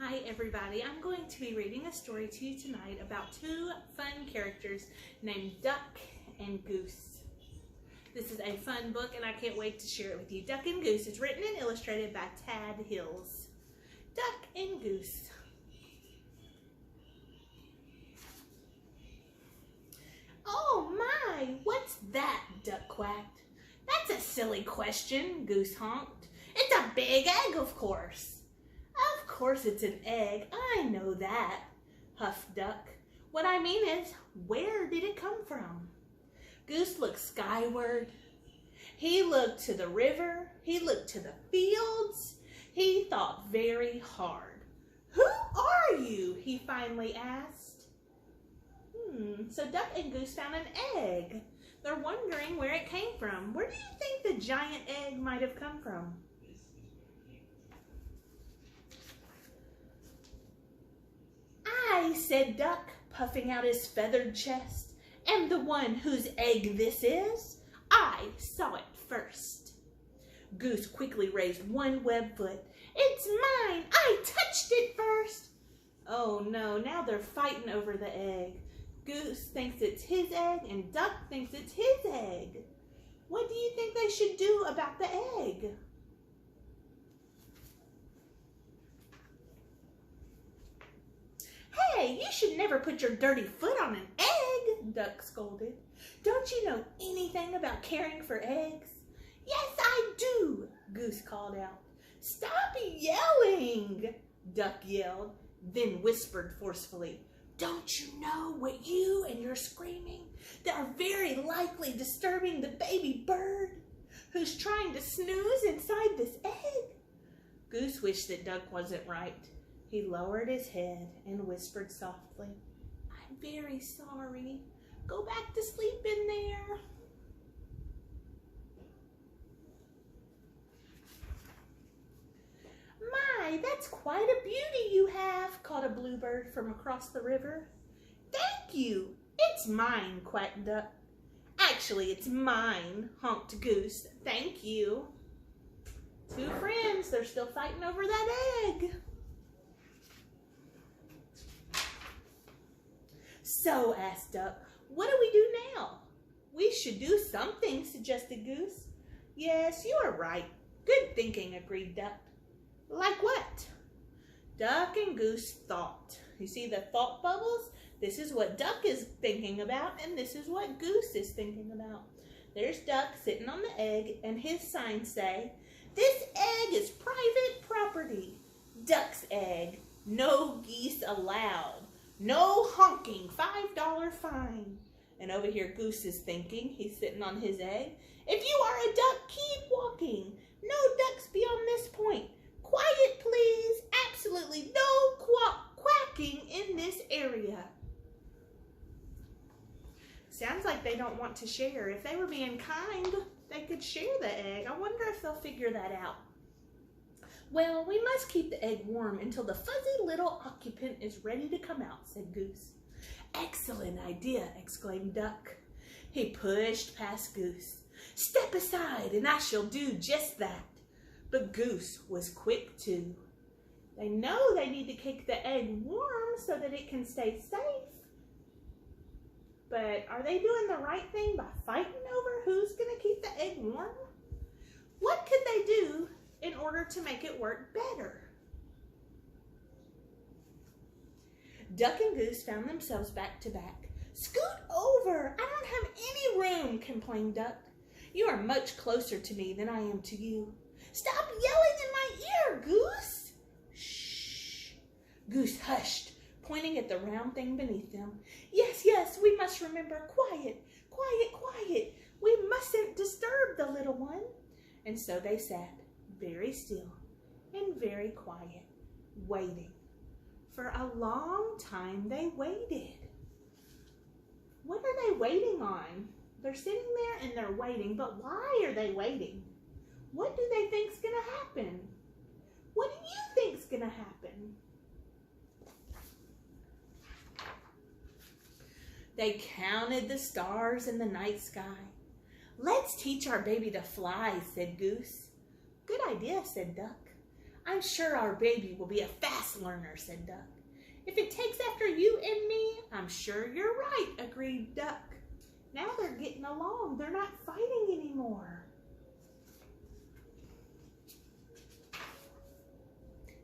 Hi everybody, I'm going to be reading a story to you tonight about two fun characters named Duck and Goose. This is a fun book and I can't wait to share it with you. Duck and Goose is written and illustrated by Tad Hills. Duck and Goose. Oh my, what's that? Duck quacked. That's a silly question, Goose honked. It's a big egg, of course. Of course it's an egg, I know that, huffed Duck. What I mean is, where did it come from? Goose looked skyward. He looked to the river. He looked to the fields. He thought very hard. Who are you? He finally asked. So Duck and Goose found an egg. They're wondering where it came from. Where do you think the giant egg might have come from? I, said Duck, puffing out his feathered chest, am the one whose egg this is. I saw it first. Goose quickly raised one web foot. It's mine. I touched it first. Oh no, now they're fighting over the egg. Goose thinks it's his egg and Duck thinks it's his egg. What do you think they should do about the egg? Hey, you should never put your dirty foot on an egg, Duck scolded. Don't you know anything about caring for eggs? Yes, I do, Goose called out. Stop yelling, Duck yelled, then whispered forcefully. Don't you know what you and your screaming that are very likely disturbing the baby bird who's trying to snooze inside this egg? Goose wished that Duck wasn't right. He lowered his head and whispered softly, I'm very sorry. Go back to sleep in there. My, that's quite a beauty you have, called a bluebird from across the river. Thank you. It's mine, quacked Duck. Actually, it's mine, honked Goose. Thank you. Two friends, they're still fighting over that egg. So, asked Duck, what do we do now? We should do something, suggested Goose. Yes, you are right. Good thinking, agreed Duck. Like what? Duck and Goose thought. You see the thought bubbles? This is what Duck is thinking about, and this is what Goose is thinking about. There's Duck sitting on the egg, and his signs say, this egg is private property. Duck's egg, no geese allowed. No honking, $5 fine. And over here Goose is thinking, he's sitting on his egg. If you are a duck, keep walking. No ducks beyond this point. Quiet, please. Absolutely no quacking in this area. Sounds like they don't want to share. If they were being kind, they could share the egg. I wonder if they'll figure that out. Well, we must keep the egg warm until the fuzzy little occupant is ready to come out, said Goose. Excellent idea, exclaimed Duck. He pushed past Goose. Step aside and I shall do just that. But Goose was quick too. They know they need to keep the egg warm so that it can stay safe. But are they doing the right thing by fighting over who's going to keep the egg warm? What could they do in order to make it work better? Duck and Goose found themselves back to back. Scoot over! I don't have any room, complained Duck. You are much closer to me than I am to you. Stop yelling in my ear, Goose! Shh! Goose hushed, pointing at the round thing beneath them. Yes, yes, we must remember. Quiet, quiet, quiet. We mustn't disturb the little one. And so they sat, very still and very quiet, waiting. For a long time they waited. What are they waiting on? They're sitting there and they're waiting, but why are they waiting? What do they think's gonna happen? What do you think's gonna happen? They counted the stars in the night sky. Let's teach our baby to fly, said Goose. Good idea, said Duck. I'm sure our baby will be a fast learner, said Duck. If it takes after you and me, I'm sure you're right, agreed Duck. Now they're getting along. They're not fighting anymore.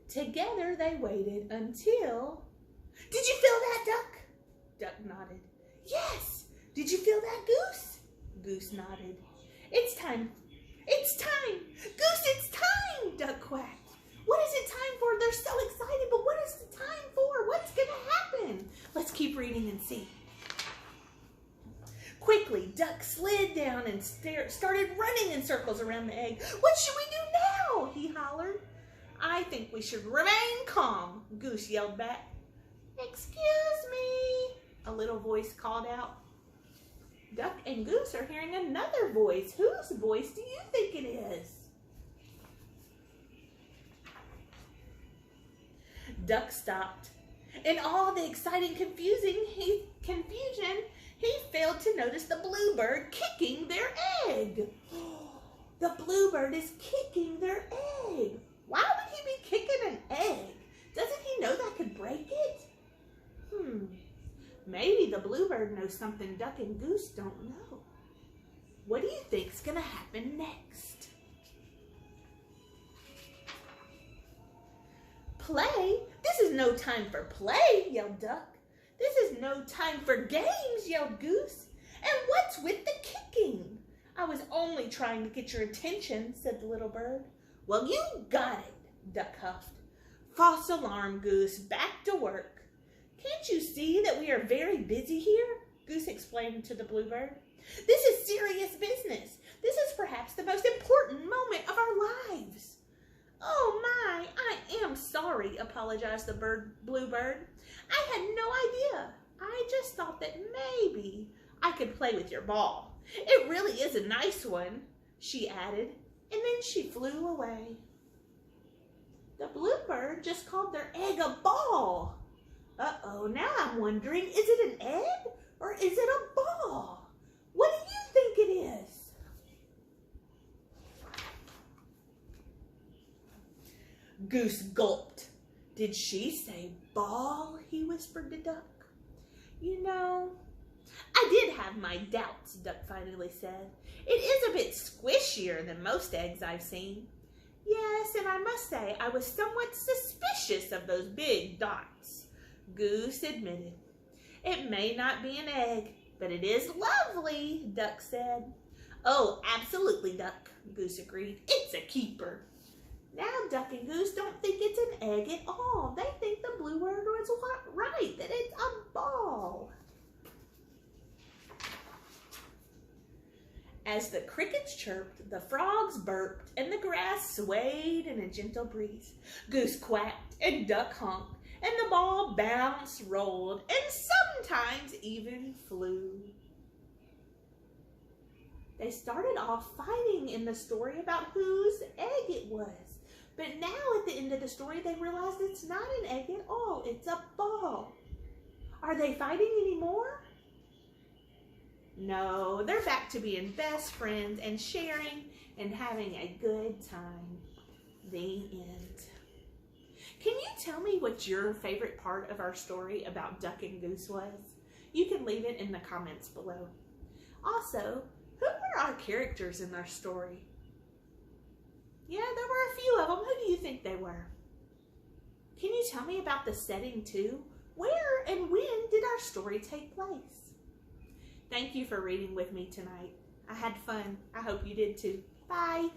Together they waited until... Did you feel that, Duck? Duck nodded. Yes. Did you feel that, Goose? Goose nodded. It's time. It's time. Goose, it's time, Duck quacked. What is it time for? They're so excited, but what is the time for? What's going to happen? Let's keep reading and see. Quickly, Duck slid down and started running in circles around the egg. What should we do now? He hollered. I think we should remain calm, Goose yelled back. Excuse me, a little voice called out. Duck and Goose are hearing another voice. Whose voice do you think it is? Duck stopped. In all the exciting confusion, he failed to notice the bluebird kicking their egg. The bluebird is kicking their egg. Why would he be kicking an egg? Doesn't he know that could break it? Maybe the bluebird knows something Duck and Goose don't know. What do you think's gonna happen next? Play? This is no time for play, yelled Duck. This is no time for games, yelled Goose. And what's with the kicking? I was only trying to get your attention, said the little bird. Well, you got it, Duck huffed. False alarm, Goose. Back to work. Can't you see that we are very busy here? Goose explained to the bluebird. This is serious business. This is perhaps the most important moment of our lives. Oh my, I am sorry, apologized the bluebird. I had no idea. I just thought that maybe I could play with your ball. It really is a nice one, she added, and then she flew away. The bluebird just called their egg a ball. Uh-oh, now I'm wondering, is it an egg or is it a ball? What do you think it is? Goose gulped. Did she say ball? He whispered to Duck. You know, I did have my doubts, Duck finally said. It is a bit squishier than most eggs I've seen. Yes, and I must say I was somewhat suspicious of those big dots. Goose admitted. It may not be an egg, but it is lovely, Duck said. Oh, absolutely, Duck, Goose agreed. It's a keeper. Now Duck and Goose don't think it's an egg at all. They think the bluebird was right, that it's a ball. As the crickets chirped, the frogs burped, and the grass swayed in a gentle breeze, Goose quacked and Duck honked, and the ball bounced, rolled, and sometimes even flew. They started off fighting in the story about whose egg it was. But now at the end of the story, they realized it's not an egg at all. It's a ball. Are they fighting anymore? No, they're back to being best friends and sharing and having a good time. The end. Can you tell me what your favorite part of our story about Duck and Goose was? You can leave it in the comments below. Also, who were our characters in our story? Yeah, there were a few of them. Who do you think they were? Can you tell me about the setting too? Where and when did our story take place? Thank you for reading with me tonight. I had fun. I hope you did too. Bye.